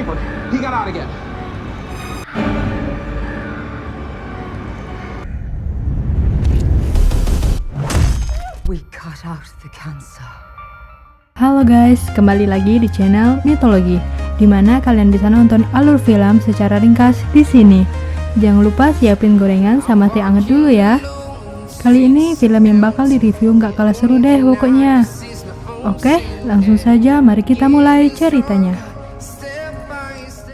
Weaver. He got out again. We cut out the cancer. Halo guys, kembali lagi di channel Mitologi, di mana kalian bisa nonton alur film secara ringkas di sini. Jangan lupa siapin gorengan sama teh anget dulu ya. Kali ini film yang bakal direview nggak kalah seru deh pokoknya. Oke, langsung saja mari kita mulai ceritanya.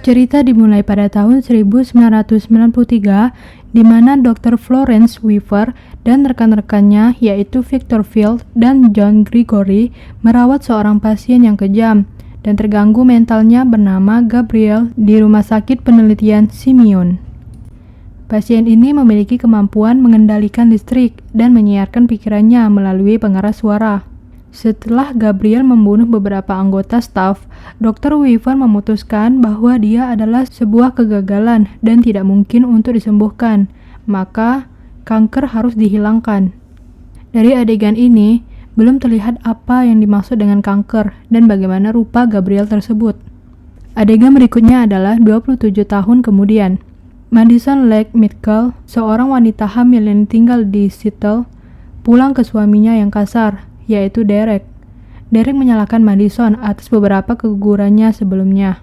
Cerita dimulai pada tahun 1993, di mana Dr. Florence Weaver dan rekan-rekannya yaitu Victor Field dan John Gregory merawat seorang pasien yang kejam dan terganggu mentalnya bernama Gabriel di rumah sakit penelitian Simeon. Pasien ini memiliki kemampuan mengendalikan listrik dan menyiarkan pikirannya melalui pengeras suara. Setelah Gabriel membunuh beberapa anggota staf, Dr. Weaver memutuskan bahwa dia adalah sebuah kegagalan dan tidak mungkin untuk disembuhkan, maka kanker harus dihilangkan. Dari adegan ini, belum terlihat apa yang dimaksud dengan kanker dan bagaimana rupa Gabriel tersebut. Adegan berikutnya adalah 27 tahun kemudian. Madison Lake Mitchell, seorang wanita hamil yang tinggal di Seattle, pulang ke suaminya yang kasar, yaitu Derek. Derek menyalahkan Madison atas beberapa kegugurannya sebelumnya.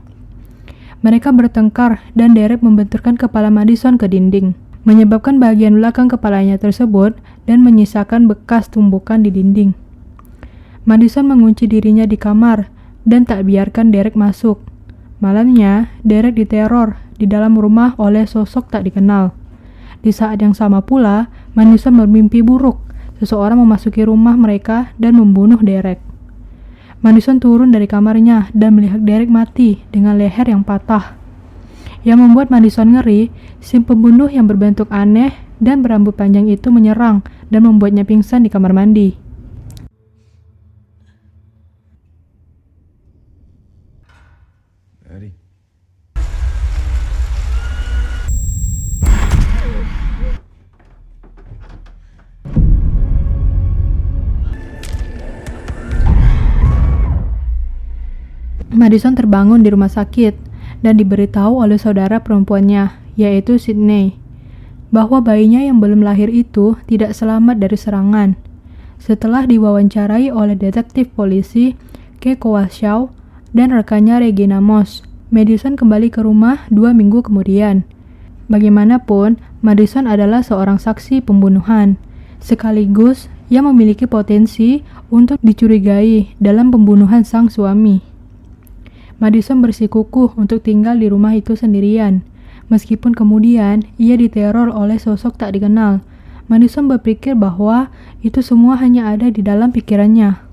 Mereka bertengkar dan Derek membenturkan kepala Madison ke dinding, menyebabkan bagian belakang kepalanya tersebut dan menyisakan bekas tumbukan di dinding. Madison mengunci dirinya di kamar dan tak biarkan Derek masuk. Malamnya, Derek diteror di dalam rumah oleh sosok tak dikenal. Di saat yang sama pula, Madison bermimpi buruk. Seseorang memasuki rumah mereka dan membunuh Derek. Madison turun dari kamarnya dan melihat Derek mati dengan leher yang patah. Yang membuat Madison ngeri, si pembunuh yang berbentuk aneh dan berambut panjang itu menyerang dan membuatnya pingsan di kamar mandi. Eddie. Madison terbangun di rumah sakit dan diberitahu oleh saudara perempuannya, yaitu Sydney, bahwa bayinya yang belum lahir itu tidak selamat dari serangan. Setelah diwawancarai oleh detektif polisi Keiko Washoe dan rekannya Regina Moss, Madison kembali ke rumah 2 minggu kemudian. Bagaimanapun, Madison adalah seorang saksi pembunuhan, sekaligus yang memiliki potensi untuk dicurigai dalam pembunuhan sang suami. Madison bersikukuh untuk tinggal di rumah itu sendirian. Meskipun kemudian ia diteror oleh sosok tak dikenal, Madison berpikir bahwa itu semua hanya ada di dalam pikirannya.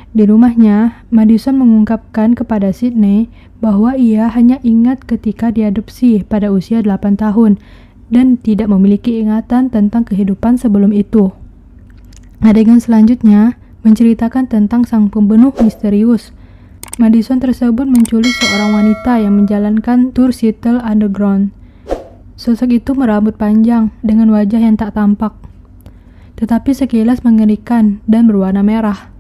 Di rumahnya, Madison mengungkapkan kepada Sydney bahwa ia hanya ingat ketika diadopsi pada usia 8 tahun dan tidak memiliki ingatan tentang kehidupan sebelum itu. Adegan selanjutnya menceritakan tentang sang pembunuh misterius. Madison tersebut menculik seorang wanita yang menjalankan tur Seattle Underground. Sosok itu berambut panjang dengan wajah yang tak tampak, tetapi sekilas mengerikan dan berwarna merah.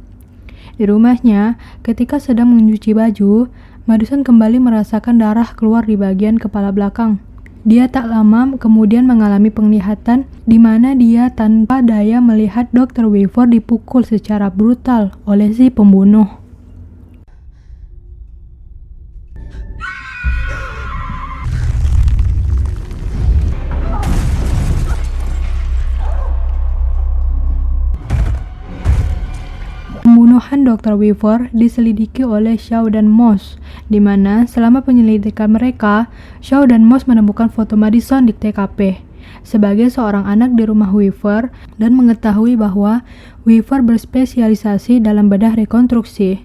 Di rumahnya, ketika sedang mencuci baju, Madison kembali merasakan darah keluar di bagian kepala belakang. Dia tak lama kemudian mengalami penglihatan di mana dia tanpa daya melihat Dr. Weaver dipukul secara brutal oleh si pembunuh. Pembunuhan Dr. Weaver diselidiki oleh Shaw dan Moss, di mana selama penyelidikan mereka, Shaw dan Moss menemukan foto Madison di TKP. Sebagai seorang anak di rumah Weaver dan mengetahui bahwa Weaver berspesialisasi dalam bedah rekonstruksi.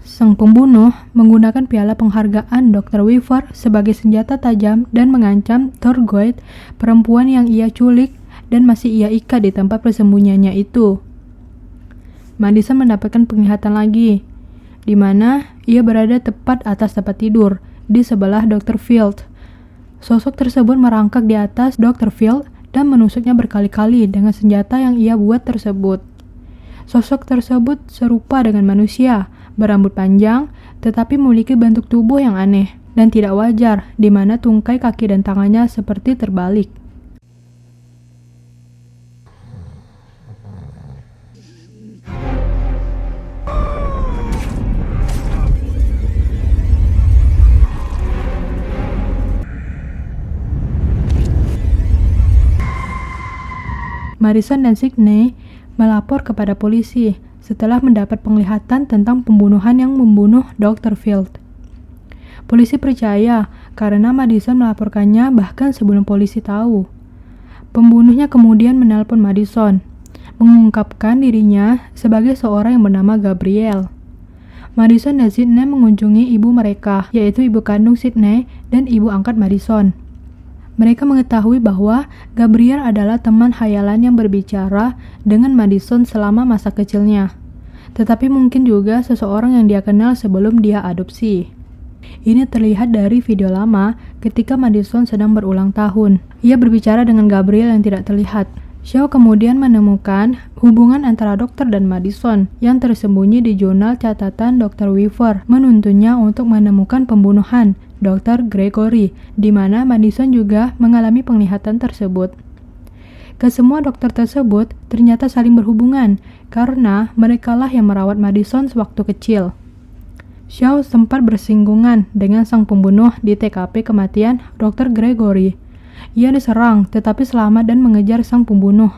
Sang pembunuh menggunakan piala penghargaan Dr. Weaver sebagai senjata tajam dan mengancam Thorgood, perempuan yang ia culik dan masih ia ikat di tempat persembunyiannya itu. Madison mendapatkan penglihatan lagi, di mana ia berada tepat atas tempat tidur, di sebelah Dr. Field. Sosok tersebut merangkak di atas Dr. Field dan menusuknya berkali-kali dengan senjata yang ia buat tersebut. Sosok tersebut serupa dengan manusia, berambut panjang, tetapi memiliki bentuk tubuh yang aneh. dan tidak wajar, di mana tungkai kaki dan tangannya seperti terbalik. Madison dan Sidney melapor kepada polisi setelah mendapat penglihatan tentang pembunuhan yang membunuh Dr. Field. Polisi percaya karena Madison melaporkannya bahkan sebelum polisi tahu. Pembunuhnya kemudian menelpon Madison, mengungkapkan dirinya sebagai seorang yang bernama Gabrielle. Madison dan Sidney mengunjungi ibu mereka, yaitu ibu kandung Sidney dan ibu angkat Madison. Mereka mengetahui bahwa Gabrielle adalah teman khayalan yang berbicara dengan Madison selama masa kecilnya, tetapi mungkin juga seseorang yang dia kenal sebelum dia adopsi. Ini terlihat dari video lama ketika Madison sedang berulang tahun. Ia berbicara dengan Gabrielle yang tidak terlihat. Shaw kemudian menemukan hubungan antara dokter dan Madison yang tersembunyi di jurnal catatan Dr. Weaver, menuntunnya untuk menemukan pembunuhan Dr. Gregory, di mana Madison juga mengalami penglihatan tersebut. Kesemua dokter tersebut ternyata saling berhubungan karena merekalah yang merawat Madison sewaktu kecil. Shaw sempat bersinggungan dengan sang pembunuh di TKP kematian Dr. Gregory. Ia diserang tetapi selamat dan mengejar sang pembunuh.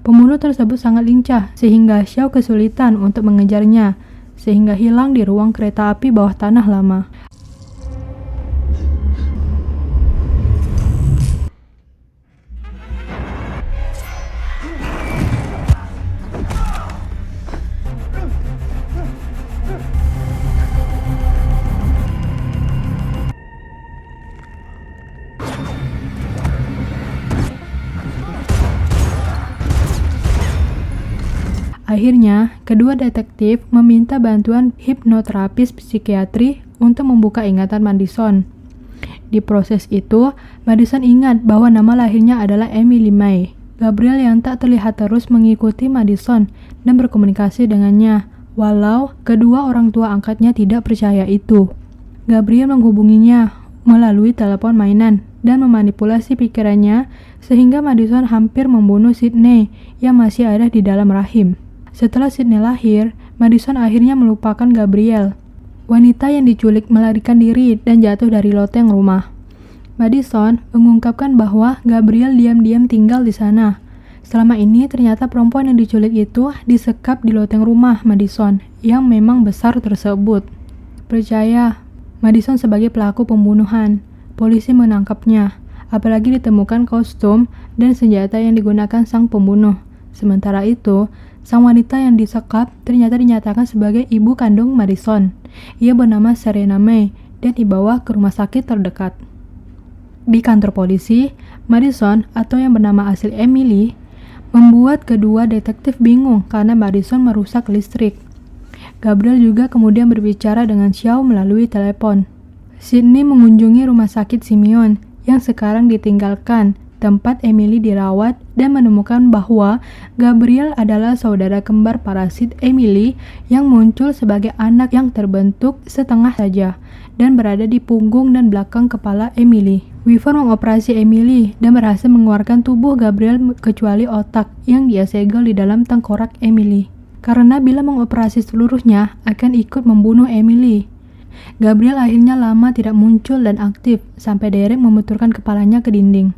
Pembunuh tersebut sangat lincah sehingga Shaw kesulitan untuk mengejarnya, sehingga hilang di ruang kereta api bawah tanah lama. Akhirnya, kedua detektif meminta bantuan hipnoterapis psikiatri untuk membuka ingatan Madison. Di proses itu, Madison ingat bahwa nama lahirnya adalah Emily May. Gabrielle yang tak terlihat terus mengikuti Madison dan berkomunikasi dengannya, walau kedua orang tua angkatnya tidak percaya itu. Gabrielle menghubunginya melalui telepon mainan dan memanipulasi pikirannya sehingga Madison hampir membunuh Sidney yang masih ada di dalam rahim. Setelah Sidney lahir, Madison akhirnya melupakan Gabrielle. Wanita yang diculik melarikan diri dan jatuh dari loteng rumah. Madison mengungkapkan bahwa Gabrielle diam-diam tinggal di sana. Selama ini ternyata perempuan yang diculik itu disekap di loteng rumah Madison yang memang besar tersebut. Percaya Madison sebagai pelaku pembunuhan. Polisi menangkapnya, apalagi ditemukan kostum dan senjata yang digunakan sang pembunuh. Sementara itu, sang wanita yang disekap ternyata dinyatakan sebagai ibu kandung Madison. Ia bernama Serena May dan dibawa ke rumah sakit terdekat. Di kantor polisi, Madison atau yang bernama asli Emily membuat kedua detektif bingung karena Madison merusak listrik. Gabrielle juga kemudian berbicara dengan Shaw melalui telepon. Sidney mengunjungi rumah sakit Simeon yang sekarang ditinggalkan, tempat Emily dirawat, dan menemukan bahwa Gabrielle adalah saudara kembar parasit Emily yang muncul sebagai anak yang terbentuk setengah saja dan berada di punggung dan belakang kepala Emily. Weaver mengoperasi Emily dan berhasil mengeluarkan tubuh Gabrielle kecuali otak yang dia segel di dalam tengkorak Emily. Karena bila mengoperasi seluruhnya akan ikut membunuh Emily. Gabrielle akhirnya lama tidak muncul dan aktif sampai Derek membenturkan kepalanya ke dinding.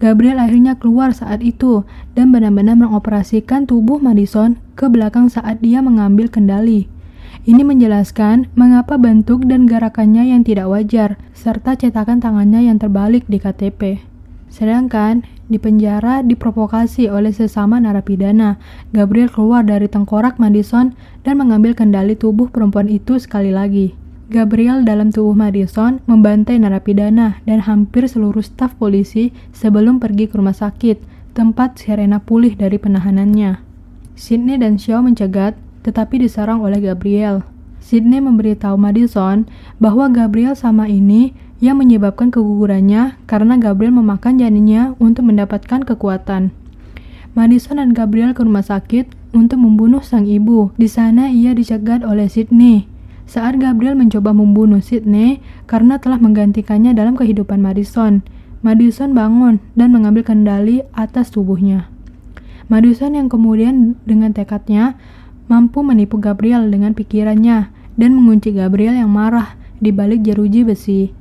Gabrielle akhirnya keluar saat itu dan benar-benar mengoperasikan tubuh Madison ke belakang saat dia mengambil kendali. Ini menjelaskan mengapa bentuk dan gerakannya yang tidak wajar, serta cetakan tangannya yang terbalik di KTP. Sedangkan di penjara diprovokasi oleh sesama narapidana, Gabrielle keluar dari tengkorak Madison dan mengambil kendali tubuh perempuan itu sekali lagi. Gabrielle dalam tubuh Madison membantai narapidana dan hampir seluruh staf polisi sebelum pergi ke rumah sakit, tempat Serena pulih dari penahanannya. Sidney dan Shaw mencegat, tetapi diserang oleh Gabrielle. Sidney memberitahu Madison bahwa Gabrielle sama ini yang menyebabkan kegugurannya karena Gabrielle memakan janinnya untuk mendapatkan kekuatan. Madison dan Gabrielle ke rumah sakit untuk membunuh sang ibu. Di sana ia dicegat oleh Sidney. saat Gabriel mencoba membunuh Sydney karena telah menggantikannya dalam kehidupan Madison. Madison bangun dan mengambil kendali atas tubuhnya. Madison yang kemudian dengan tekadnya mampu menipu Gabriel dengan pikirannya dan mengunci Gabriel yang marah di balik jeruji besi.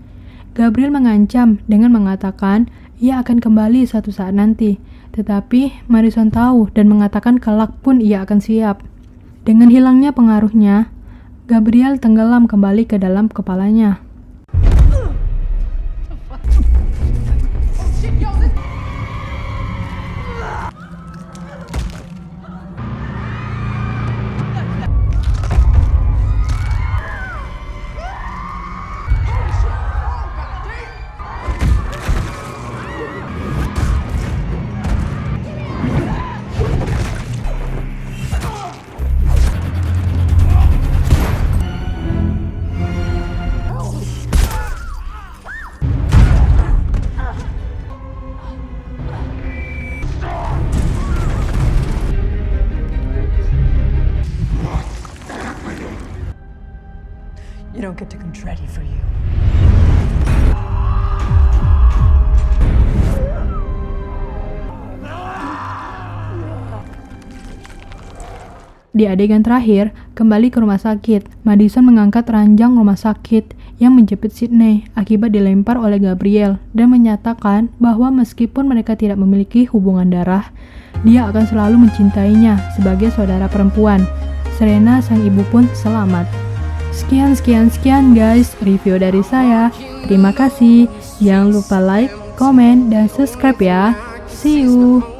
Gabriel mengancam dengan mengatakan ia akan kembali suatu saat nanti, tetapi Madison tahu dan mengatakan kelak pun ia akan siap. Dengan hilangnya pengaruhnya, Gabriel tenggelam kembali ke dalam kepalanya. You don't get to come ready for you. Di adegan terakhir, kembali ke rumah sakit, Madison mengangkat ranjang rumah sakit yang menjepit Sydney akibat dilempar oleh Gabriel dan menyatakan bahwa meskipun mereka tidak memiliki hubungan darah, dia akan selalu mencintainya sebagai saudara perempuan. Serena, sang ibu pun selamat. Sekian guys review dari saya. Terima kasih. Jangan lupa like, komen, dan subscribe ya. See you.